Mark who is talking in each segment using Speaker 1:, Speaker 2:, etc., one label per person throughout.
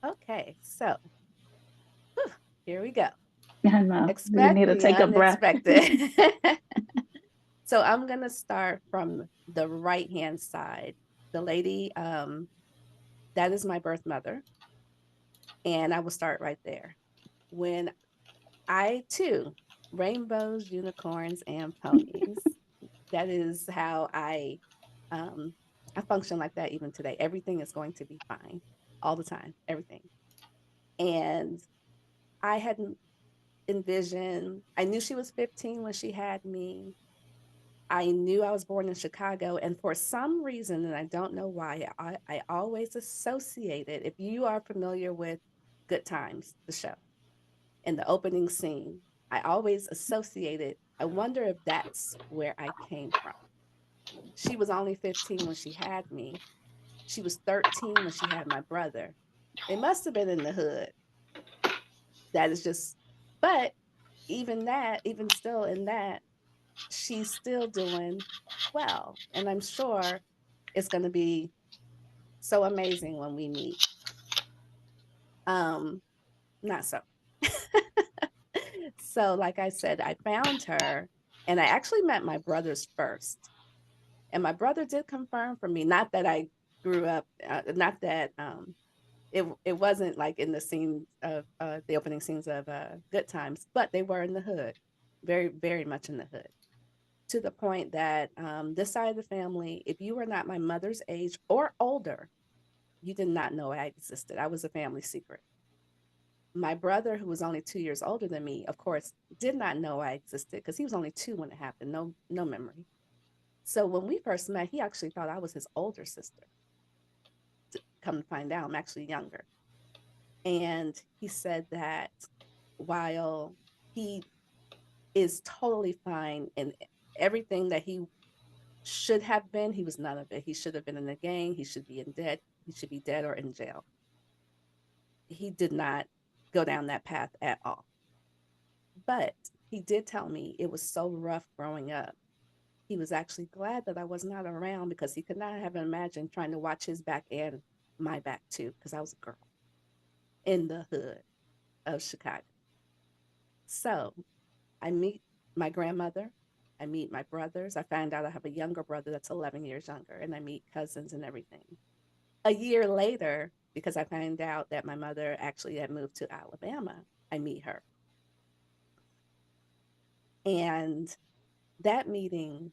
Speaker 1: Okay, so here we go.
Speaker 2: I know. You
Speaker 1: Expect
Speaker 2: need to
Speaker 1: the
Speaker 2: take a breath.
Speaker 1: unexpected. So I'm gonna start from the right hand side. The lady, that is my birth mother, and I will start right there. When I too, rainbows, unicorns, and ponies. That is how um I function like that even today. Everything is going to be fine all the time, everything. And I hadn't envisioned, I knew she was 15 when she had me. I knew I was born in Chicago, and for some reason, and I don't know why, I always associated, if you are familiar with Good Times, the show, in the opening scene, I always associated, I wonder if that's where I came from. She was only 15 when she had me. She was 13 when she had my brother. They must have been in the hood. That is just, but even that, even still in that, she's still doing well. And I'm sure it's going to be so amazing when we meet. Um, Not so. So, like I said, I found her and I actually met my brothers first. And my brother did confirm for me, not that I grew up, not that it wasn't like in the scene of the opening scenes of Good Times, but they were in the hood, very, very much in the hood. To the point that this side of the family, if you were not my mother's age or older, you did not know I existed. I was a family secret. My brother, who was only 2 years older than me, of course, did not know I existed because he was only two when it happened. No, no memory. So when we first met, he actually thought I was his older sister. Come to find out, I'm actually younger. And he said that while he is totally fine in everything that he should have been, he was none of it. He should have been in a gang. He should be in debt. He should be dead or in jail. He did not go down that path at all. But he did tell me it was so rough growing up. He was actually glad that I was not around because he could not have imagined trying to watch his back and my back too, because I was a girl in the hood of Chicago. So I meet my grandmother. I meet my brothers. I find out I have a younger brother that's 11 years younger, and I meet cousins and everything. A year later, because I find out that my mother actually had moved to Alabama, I meet her. And that meeting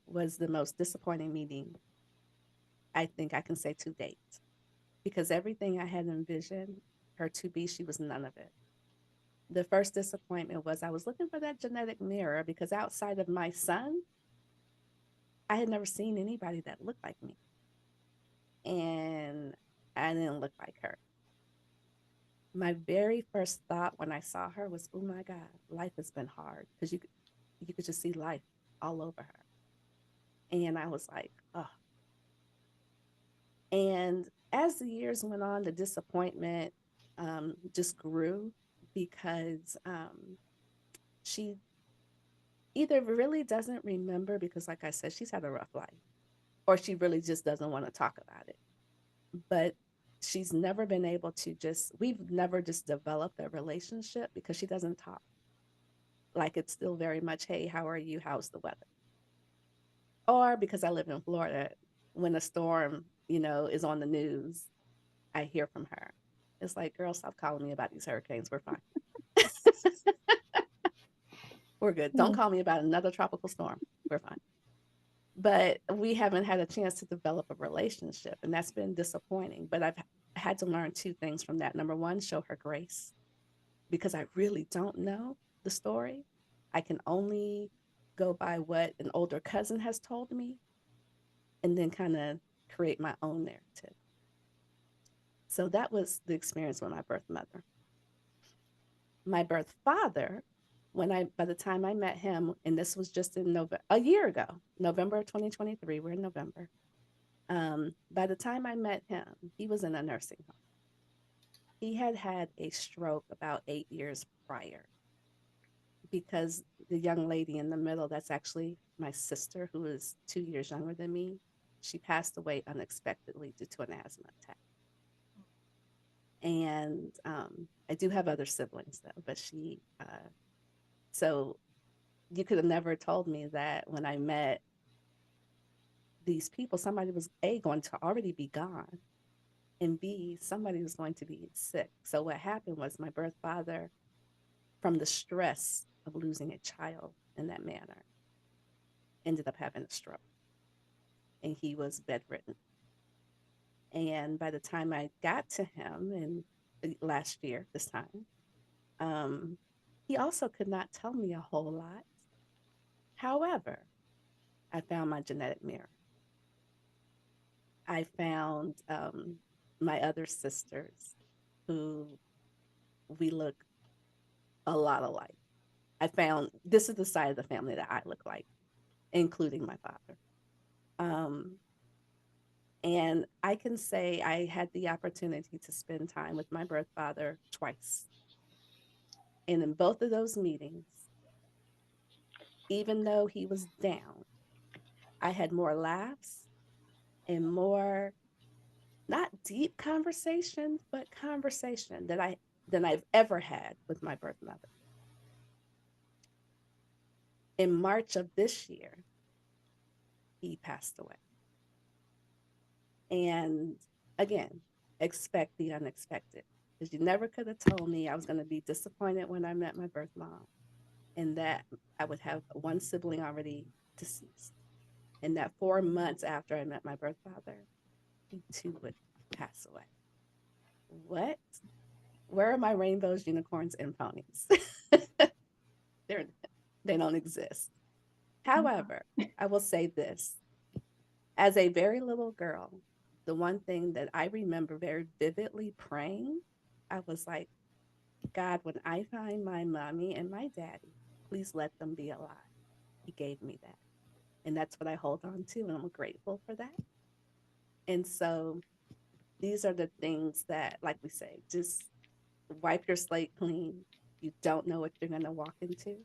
Speaker 1: was the most disappointing meeting I think I can say to date because everything I had envisioned her to be, she was none of it. The first disappointment was I was looking for that genetic mirror because outside of my son, I had never seen anybody that looked like me. And I didn't look like her. My very first thought when I saw her was, oh my God, life has been hard because you could just see life all over her. And I was like, oh. And as the years went on, the disappointment just grew because she either really doesn't remember because, like I said, she's had a rough life, or she really just doesn't want to talk about it. But she's never been able to we've never just developed a relationship because she doesn't talk. Like it's still very much, hey, how are you? How's the weather? Or because I live in Florida, when a storm, is on the news, I hear from her. It's like, girl, stop calling me about these hurricanes. We're fine. We're good. Don't
Speaker 2: Mm.
Speaker 1: call me about another tropical storm. We're fine. But we haven't had a chance to develop a relationship, and that's been disappointing. But I've had to learn two things from that. Number one, show her grace because I really don't know the story. I can only go by what an older cousin has told me and then kind of create my own narrative. So that was the experience with my birth mother. My birth father, by the time I met him, and this was just in November, a year ago, November of 2023, we're in November. By the time I met him, he was in a nursing home. He had had a stroke about 8 years prior because the young lady in the middle, that's actually my sister, who is 2 years younger than me, she passed away unexpectedly due to an asthma attack. And I do have other siblings though, but so you could have never told me that when I met these people, somebody was A, going to already be gone, and B, somebody was going to be sick. So what happened was my birth father, from the stress of losing a child in that manner, ended up having a stroke, and he was bedridden. And by the time I got to him in last year, this time, um, he also could not tell me a whole lot. However, I found my genetic mirror. I found my other sisters who we look a lot alike. I found this is the side of the family that I look like, including my father. Um, and I can say I had the opportunity to spend time with my birth father twice. And in both of those meetings, even though he was down, I had more laughs and more, not deep conversations, but conversation than I've ever had with my birth mother. In March of this year, he passed away. And again, expect the unexpected. Because you never could have told me I was going to be disappointed when I met my birth mom and that I would have one sibling already deceased. And that 4 months after I met my birth father, he too would pass away. What? Where are my rainbows, unicorns, and ponies? They're, they don't exist. However, I will say this. As a very little girl, the one thing that I remember very vividly praying, I was like, God, when I find my mommy and my daddy, please let them be alive. He gave me that. And that's what I hold on to. And I'm grateful for that. And so these are the things that, like we say, just wipe your slate clean. You don't know what you're going to walk into.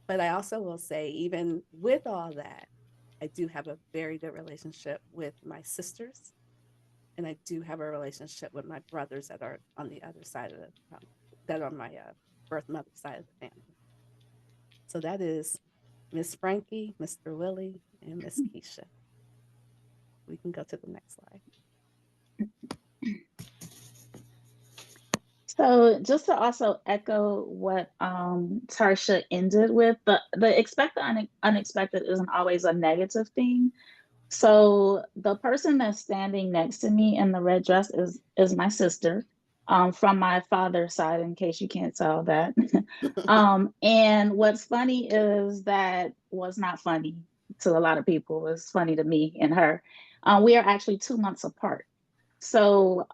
Speaker 1: But I also will say, even with all that, I do have a very good relationship with my sisters. And I do have a relationship with my brothers that are on the other side of that are my birth mother side of the family. So that is Miss Frankie, Mr. Willie, and Miss Keisha. We can go to the next slide.
Speaker 2: So just to also echo what Tarsha ended with, the expect the unexpected isn't always a negative thing. So the person that's standing next to me in the red dress is my sister, from my father's side, in case you can't tell that. And what's funny is that was not funny to a lot of people. It's funny to me and her. We are actually 2 months apart. So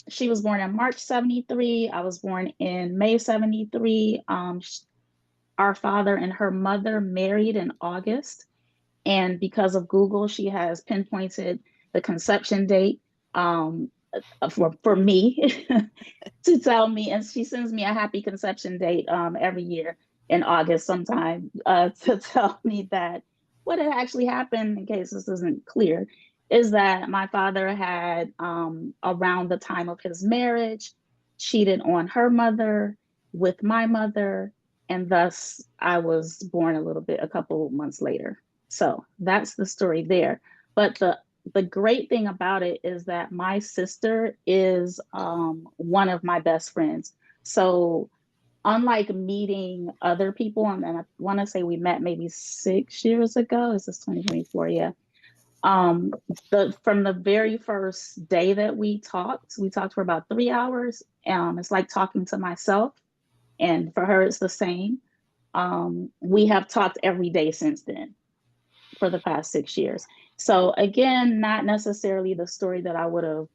Speaker 2: she was born in March 73. I was born in May 73. Our father and her mother married in August. And because of Google, she has pinpointed the conception date, for me to tell me. And she sends me a happy conception date every year in August sometime, to tell me that what had actually happened, in case this isn't clear, is that my father had, around the time of his marriage, cheated on her mother with my mother, and thus I was born a couple months later. So that's the story there. But the great thing about it is that my sister is, one of my best friends. So unlike meeting other people, and I want to say we met maybe 6 years ago. This is 2024, yeah. Um, from the very first day that we talked for about 3 hours. It's like talking to myself, and for her, it's the same. We have talked every day since then for the past 6 years. So again, not necessarily the story that I would have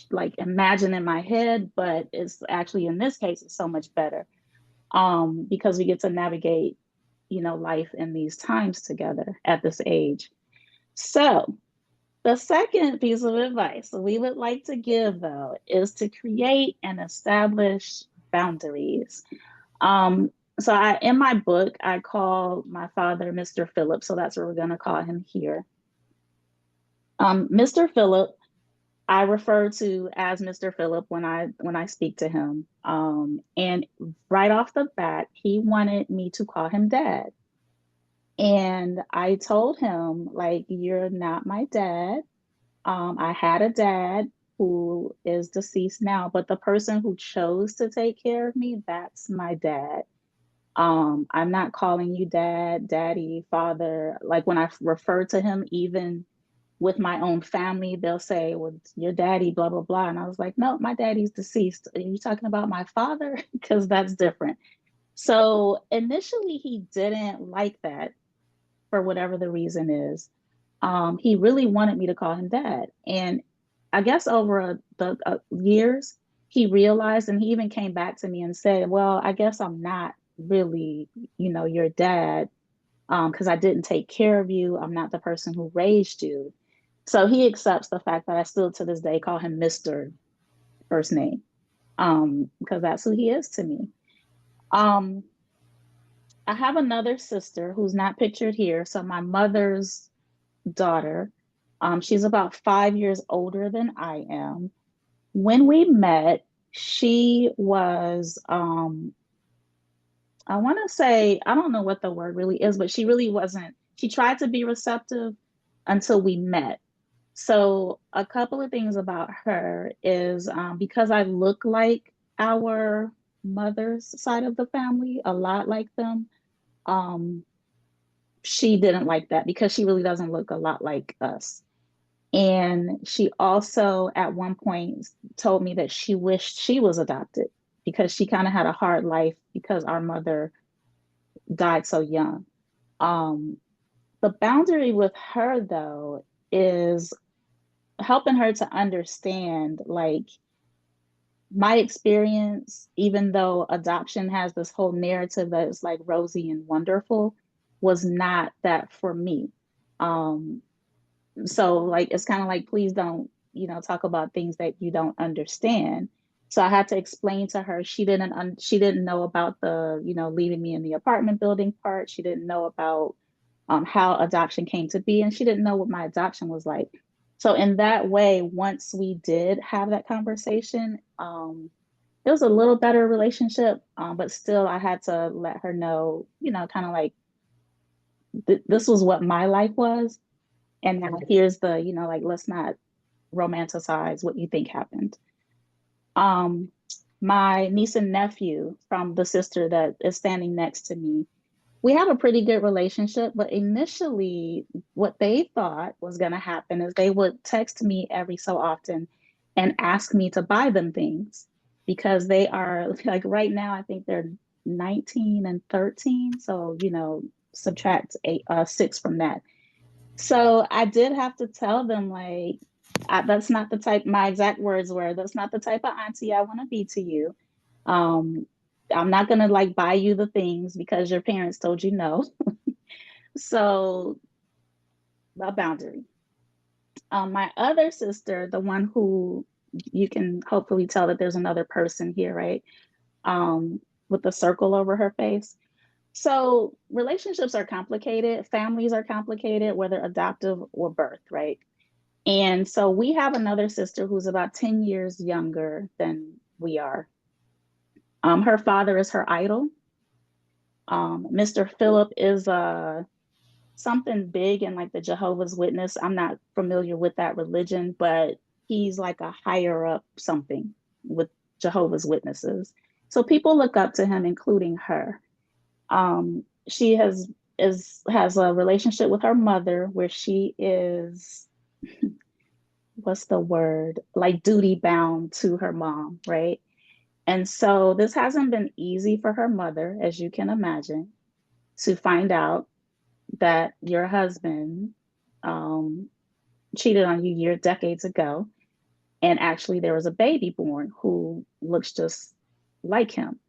Speaker 2: like imagined in my head, but it's actually in this case it's so much better, because we get to navigate, life in these times together at this age. So the second piece of advice we would like to give, though, is to create and establish boundaries. Um, so in my book, I call my father Mr. Philip, so that's what we're going to call him here. Mr. Philip, I refer to as Mr. Phillip when I speak to him. And right off the bat, he wanted me to call him dad. And I told him, like, you're not my dad. I had a dad who is deceased now, but the person who chose to take care of me, that's my dad. I'm not calling you dad, daddy, father. Like when I refer to him, even with my own family, they'll say, well, your daddy, blah, blah, blah. And I was like, no, my daddy's deceased. Are you talking about my father? Because that's different. So initially, he didn't like that for whatever the reason is. He really wanted me to call him dad. And I guess over the years, he realized, and he even came back to me and said, well, I guess I'm not really, your dad, because I didn't take care of you. I'm not the person who raised you. So he accepts the fact that I still to this day call him Mr. first name, because that's who he is to me. Um, I have another sister who's not pictured here. So my mother's daughter, she's about 5 years older than I am. When we met, she was, I want to say, I don't know what the word really is, but she really wasn't. She tried to be receptive until we met. So, a couple of things about her is because I look like our mother's side of the family, a lot like them, um, she didn't like that because she really doesn't look a lot like us. And she also, at one point, told me that she wished she was adopted because she kind of had a hard life because our mother died so young. Um, the boundary with her, though, is helping her to understand like my experience, even though adoption has this whole narrative that is like rosy and wonderful, was not that for me. Um, so like it's kind of like please don't, talk about things that you don't understand. So I had to explain to her she didn't know about the, leaving me in the apartment building part. She didn't know about how adoption came to be, and she didn't know what my adoption was like. So in that way, once we did have that conversation, it was a little better relationship, but still I had to let her know, kind of like this was what my life was, and now here's the, like let's not romanticize what you think happened. Um, my niece and nephew from the sister that is standing next to me, we have a pretty good relationship, but initially, what they thought was going to happen is they would text me every so often and ask me to buy them things because they are like right now, I think they're 19 and 13. So, subtract 6 from that. So I did have to tell them, like, that's not the type, my exact words were, that's not the type of auntie I want to be to you. Um, I'm not going to like buy you the things because your parents told you no. So, a boundary. My other sister, the one who you can hopefully tell that there's another person here, right? With the circle over her face. So, relationships are complicated, families are complicated, whether adoptive or birth, right? And so we have another sister who's about 10 years younger than we are. Her father is her idol. Mr. Phillip is something big in like the Jehovah's Witness. I'm not familiar with that religion, but he's like a higher up something with Jehovah's Witnesses. So people look up to him, including her. She has a relationship with her mother where she is what's the word, like duty bound to her mom, right? And so this hasn't been easy for her mother, as you can imagine, to find out that your husband um, cheated on you decades ago. And actually, there was a baby born who looks just like him.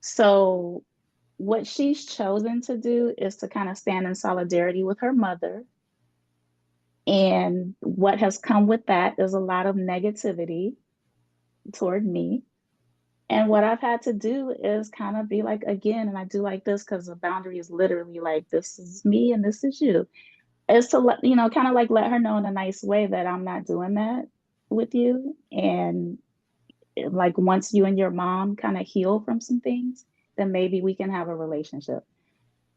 Speaker 2: So, what she's chosen to do is to kind of stand in solidarity with her mother. And what has come with that is a lot of negativity toward me. And what I've had to do is kind of be like, again, and I do like this because the boundary is literally like, this is me and this is you, is to let, kind of like let her know in a nice way that I'm not doing that. with you, and like once you and your mom kind of heal from some things, then maybe we can have a relationship.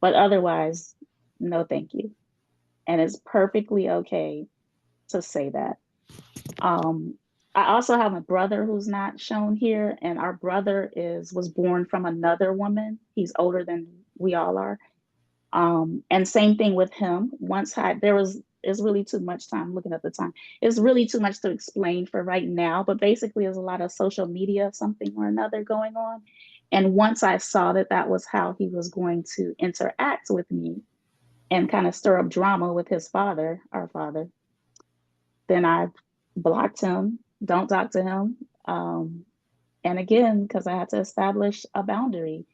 Speaker 2: But otherwise, no, thank you. And it's perfectly okay to say that. Um, I also have a brother who's not shown here, and our brother is was born from another woman. He's older than we all are. And same thing with him. Once I there was it's really too much time looking at the time. It's really too much to explain for right now, but basically there's a lot of social media, something or another going on. And once I saw that that was how he was going to interact with me and kind of stir up drama with his father, our father, then I blocked him, don't talk to him. And again, because I had to establish a boundary,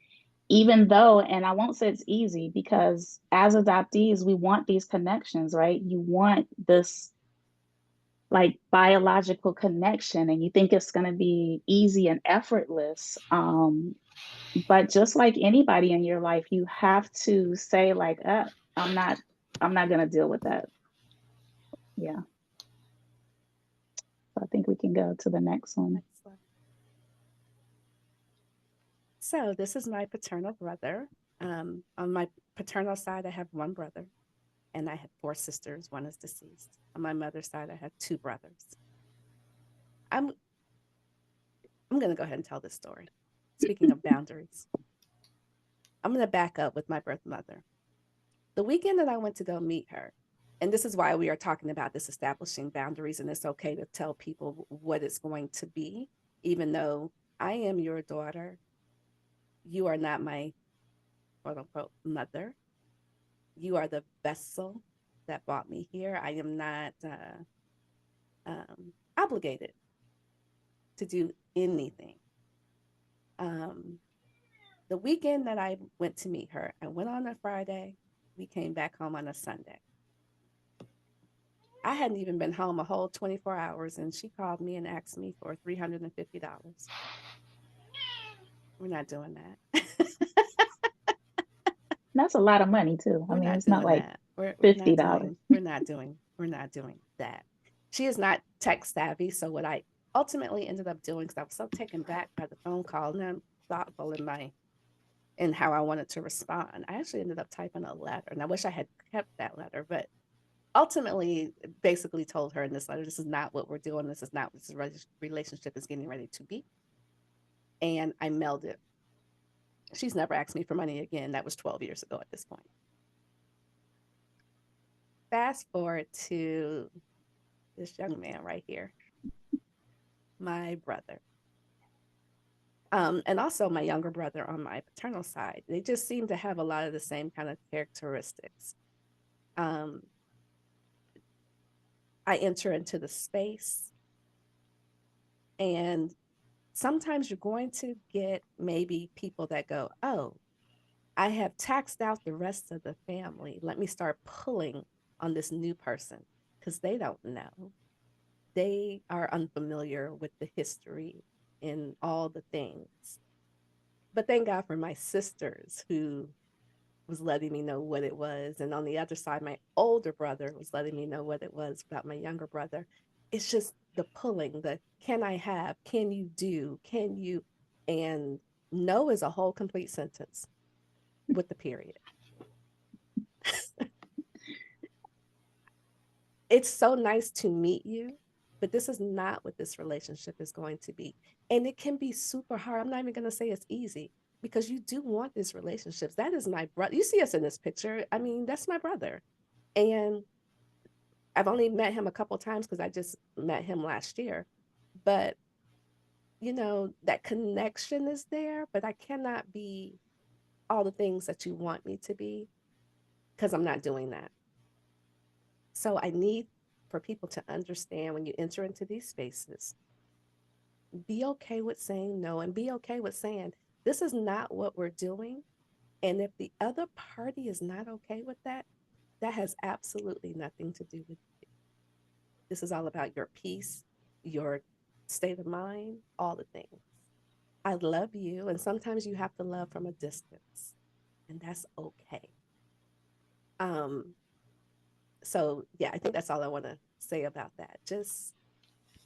Speaker 2: even though, and I won't say it's easy because as adoptees, we want these connections, right? You want this like biological connection and you think it's going to be easy and effortless. But just like anybody in your life, you have to say like, I'm not, I'm not going to deal with that. Yeah. So I think we can go to the next one.
Speaker 1: Excellent. So this is my paternal brother. On my paternal side, I have one brother, and I have four sisters. One is deceased. On my mother's side, I have two brothers. I'm I'm gonna go ahead and tell this story. Speaking of boundaries, I'm gonna back up with my birth mother. The weekend that I went to go meet her, and this is why we are talking about this establishing boundaries, and it's okay to tell people what it's going to be, even though I am your daughter. You are not my quote unquote mother. You are the vessel that brought me here. I am not obligated to do anything. Um, the weekend that I went to meet her, I went on a Friday. We came back home on a Sunday. I hadn't even been home a whole 24 hours, and she called me and asked me for $350. We're not doing that.
Speaker 2: That's a lot of money too. I
Speaker 1: We're
Speaker 2: mean,
Speaker 1: not
Speaker 2: it's not
Speaker 1: doing
Speaker 2: like
Speaker 1: that.
Speaker 2: $50.
Speaker 1: We're not doing that. She is not tech savvy. So what I ultimately ended up doing, because I was so taken back by the phone call and I'm thoughtful in how I wanted to respond, I actually ended up typing a letter. And I wish I had kept that letter, but ultimately basically told her in this letter, this is not what we're doing. This is not what this relationship is getting ready to be. And I mailed it. She's never asked me for money again. That was 12 years ago at this point. Fast forward to this young man right here, my brother. And also my younger brother on my paternal side. They just seem to have a lot of the same kind of characteristics. Um, I enter into the space, and sometimes you're going to get maybe people that go, oh, I have taxed out the rest of the family. Let me start pulling on this new person because they don't know. They are unfamiliar with the history and all the things. But thank God for my sisters who was letting me know what it was. And on the other side, my older brother was letting me know what it was about my younger brother. It's just the pulling, the can I have, can you do, can you, and no is a whole complete sentence with the period. It's so nice to meet you, but this is not what this relationship is going to be. And it can be super hard. I'm not even going to say it's easy because you do want these relationships. That is my brother. You see us in this picture. I mean, that's my brother. And I've only met him a couple of times because I just met him last year. But, that connection is there, but I cannot be all the things that you want me to be because I'm not doing that. So I need for people to understand when you enter into these spaces, be okay with saying no and be okay with saying, this is not what we're doing. And if the other party is not okay with that, that has absolutely nothing to do with you. This is all about your peace, your state of mind, all the things. I love you. And sometimes you have to love from a distance, and that's okay. Um, so yeah, I think that's all I want to say about that. Just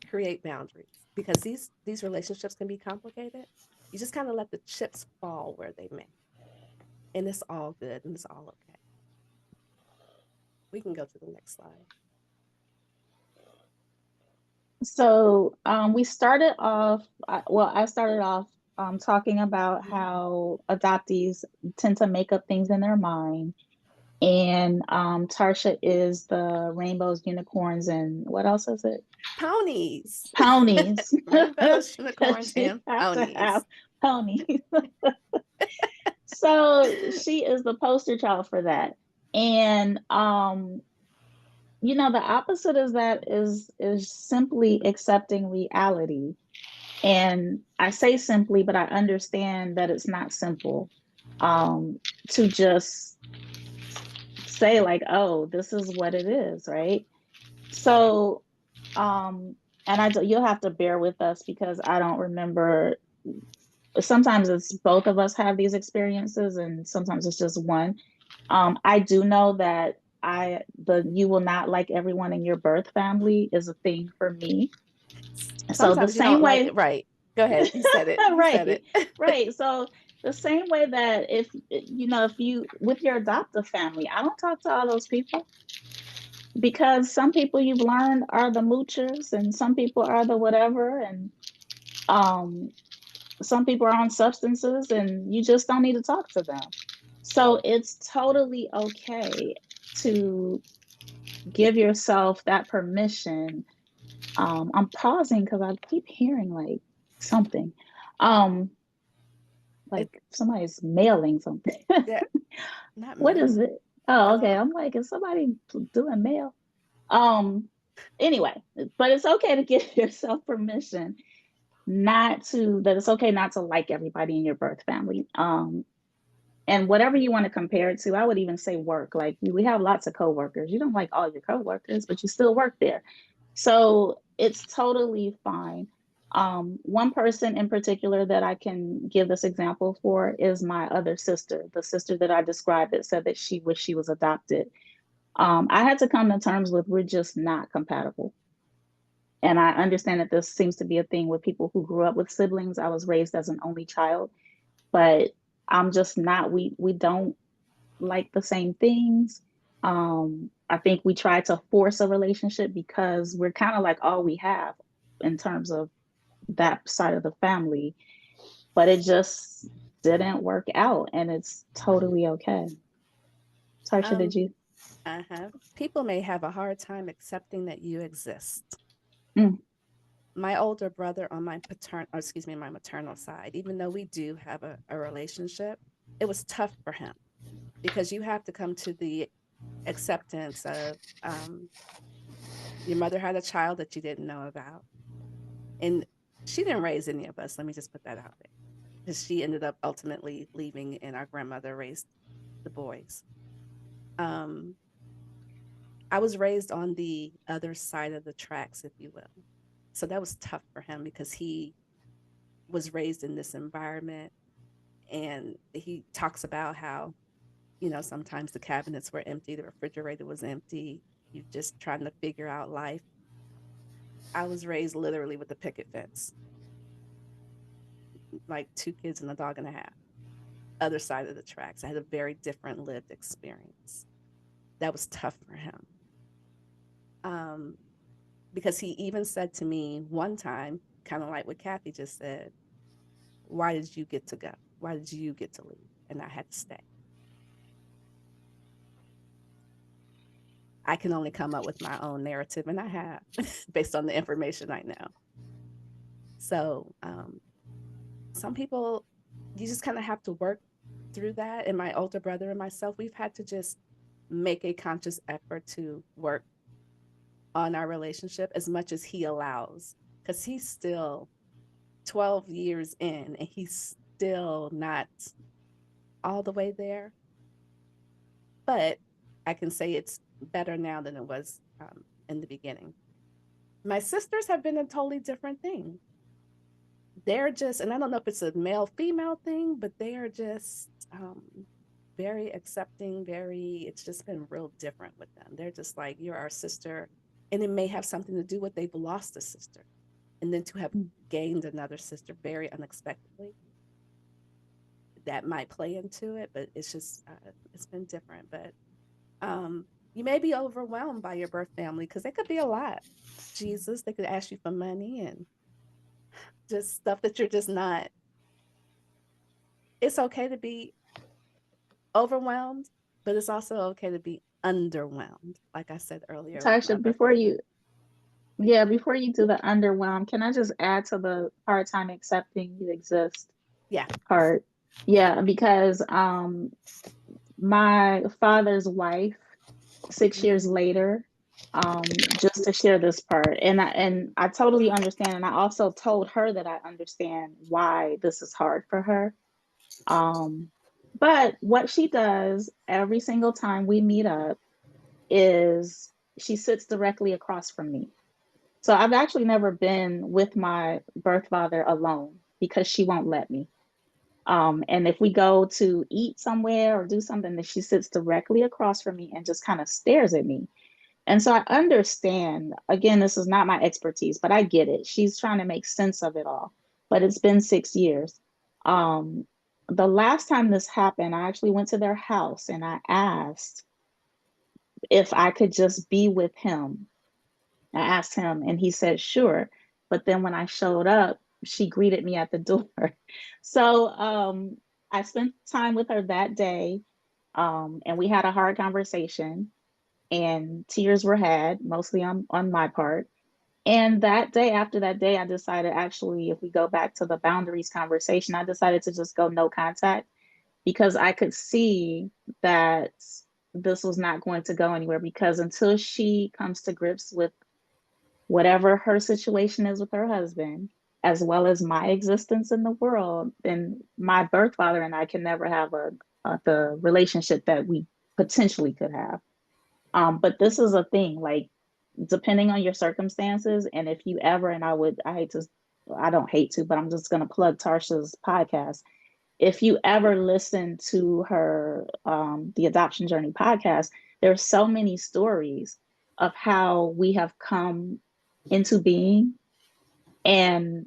Speaker 1: create boundaries, because these relationships can be complicated. You just kind of let the chips fall where they may, and it's all good and it's all okay. We can go to the next slide.
Speaker 2: So we started off, well, I started off talking about how adoptees tend to make up things in their mind. And Tarcia is the rainbows, unicorns, and what else is it?
Speaker 1: Ponies.
Speaker 2: Ponies.
Speaker 1: Rainbows, unicorns,
Speaker 2: Because you
Speaker 1: and
Speaker 2: have to
Speaker 1: ponies.
Speaker 2: have ponies. So she is the poster child for that. And the opposite is that is simply accepting reality. And I say simply, but I understand that it's not simple to just say like, oh, this is what it is, right? So, and you'll have to bear with us because I don't remember. Sometimes it's both of us have these experiences, and sometimes it's just one. I do know that the you will not like everyone in your birth family is a thing for me. So the
Speaker 1: Sometimes you don't
Speaker 2: same
Speaker 1: like
Speaker 2: way,
Speaker 1: it. Right. Go ahead. You said it. You said
Speaker 2: right,
Speaker 1: it.
Speaker 2: right. So the same way that if you with your adoptive family, I don't talk to all those people because some people you've learned are the moochers and some people are the whatever, and um some people are on substances and you just don't need to talk to them. So it's totally okay to give yourself that permission. I'm pausing because I keep hearing like something. Um,
Speaker 1: It
Speaker 2: like somebody's mailing something.
Speaker 1: that not
Speaker 2: What is
Speaker 1: mailing.
Speaker 2: it? Oh, okay.
Speaker 1: Um,
Speaker 2: I'm like, is somebody doing mail? Um, anyway, but it's okay to give yourself permission that it's okay not to like everybody in your birth family. And whatever you want to compare it to, I would even say work. Like we have lots of coworkers. You don't like all your coworkers, but you still work there. So it's totally fine. One person in particular that I can give this example for is my other sister, the sister that I described that said that she wished she was adopted. I had to come to terms with we're just not compatible. And I understand that this seems to be a thing with people who grew up with siblings. I was raised as an only child, but I'm just not, we don't like the same things. I think we try to force a relationship because we're kind of like all we have in terms of that side of the family, but it just didn't work out and it's totally okay. Tarsha, did
Speaker 1: um,
Speaker 2: you?
Speaker 1: People may have a hard time accepting that you exist.
Speaker 2: Mm,
Speaker 1: My older brother on my maternal side, even though we do have a relationship, it was tough for him because you have to come to the acceptance of your mother had a child that you didn't know about. And she didn't raise any of us. Let me just put that out there. Because she ended up ultimately leaving, and our grandmother raised the boys. Um, I was raised on the other side of the tracks, if you will. So that was tough for him because he was raised in this environment. And he talks about how, sometimes the cabinets were empty, the refrigerator was empty. You just trying to figure out life. I was raised literally with a picket fence, like two kids and a dog and a half. Other side of the tracks. I had a very different lived experience. That was tough for him. Um, because he even said to me one time, kind of like what Kathy just said, why did you get to go? Why did you get to leave? And I had to stay. I can only come up with my own narrative, and I have based on the information I know. So, some people, you just kind of have to work through that. And my older brother and myself, we've had to just make a conscious effort to work on our relationship as much as he allows, because he's still 12 years in and he's still not all the way there. But I can say it's better now than it was in the beginning. My sisters have been a totally different thing. They're just, and I don't know if it's a male female thing, but they are just very accepting, it's just been real different with them. They're just like, you're our sister. And it may have something to do with they've lost a sister. and then to have gained another sister very unexpectedly, that might play into it. But it's just it's been different. But you may be overwhelmed by your birth family because it could be a lot. Jesus, they could ask you for money and just stuff that you're just not. It's okay to be overwhelmed, but it's also okay to be underwhelmed. Like I said earlier with my
Speaker 2: Tarsha,
Speaker 1: birth family.
Speaker 2: before you do the underwhelm, can I just add to the hard time accepting you exist
Speaker 1: Yeah.
Speaker 2: part? Yeah, because my father's wife, 6 years later, just to share this part, and I totally understand, and I also told her that I understand why this is hard for her. Um, but what she does every single time we meet up is she sits directly across from me. So I've actually never been with my birth father alone because she won't let me. And if we go to eat somewhere or do something, that she sits directly across from me and just kind of stares at me. And so I understand, again, this is not my expertise, but I get it. She's trying to make sense of it all. But it's been 6 years. Um, the last time this happened, I actually went to their house and I asked if I could just be with him. I asked him and he said, sure. But then when I showed up, she greeted me at the door. So I spent time with her that day, and we had a hard conversation and tears were had, mostly on my part. And that day, after that day, I decided, actually, if we go back to the boundaries conversation, I decided to just go no contact because I could see that this was not going to go anywhere, because until she comes to grips with whatever her situation is with her husband, as well as my existence in the world, then my birth father and I can never have the relationship that we potentially could have. But this is a thing, like, depending on your circumstances, and if you ever, and I hate to, I don't hate to, but I'm just going to plug Tarsha's podcast. If you ever listen to her, the Adoption Journey podcast, there's so many stories of how we have come into being, and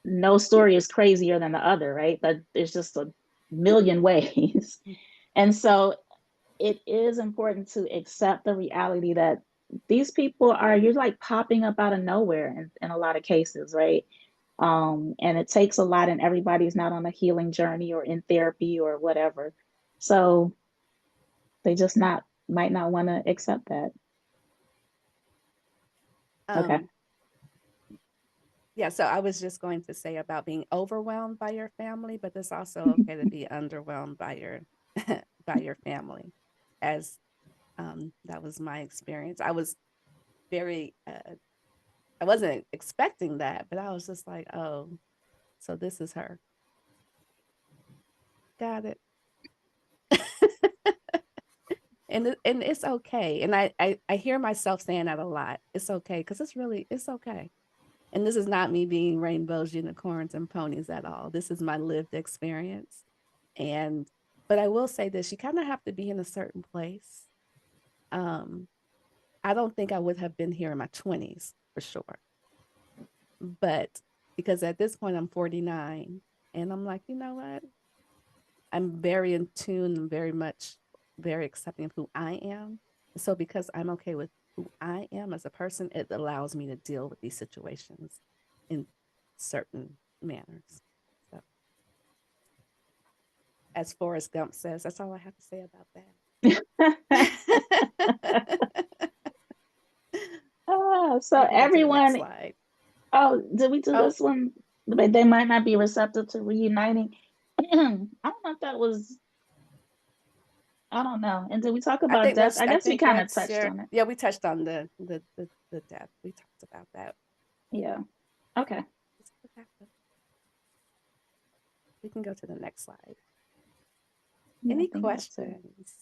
Speaker 2: no story is crazier than the other, right? But there's just a million ways. And so it is important to accept the reality that these people are, you're like popping up out of nowhere in a lot of cases, right? And it takes a lot, and everybody's not on a healing journey or in therapy or whatever. So they just not might not want to accept that. Okay.
Speaker 1: Um, yeah, so I was just going to say about being overwhelmed by your family, but it's also okay to be underwhelmed by your by your family. As that was my experience. I was very I wasn't expecting that, but I was just like, oh, so this is her. Got it. And it's okay. And I hear myself saying that a lot. It's okay because it's okay. And this is not me being rainbows, unicorns, and ponies at all. This is my lived experience. And but I will say this: you kind of have to be in a certain place. Um, I don't think I would have been here in my 20s for sure, but because at this point I'm 49, and I'm like, you know what? I'm very in tune and very much very accepting of who I am. So because I'm okay with who I am as a person, it allows me to deal with these situations in certain manners. So as Forrest Gump says, that's all I have to say about that.
Speaker 2: So
Speaker 1: We can go to the next
Speaker 2: everyone,
Speaker 1: slide.
Speaker 2: oh, did we do
Speaker 1: Oh,
Speaker 2: this one? But they might not be receptive to reuniting. I don't know if that was, I don't know. And did we talk about death? I
Speaker 1: I
Speaker 2: guess we
Speaker 1: think
Speaker 2: kind of
Speaker 1: that's
Speaker 2: touched
Speaker 1: your
Speaker 2: on it.
Speaker 1: yeah, we touched on the death. We talked about that.
Speaker 2: Yeah. Okay.
Speaker 1: We can go to the next slide.
Speaker 2: Yeah, I
Speaker 1: Any
Speaker 2: think that's it.
Speaker 1: questions?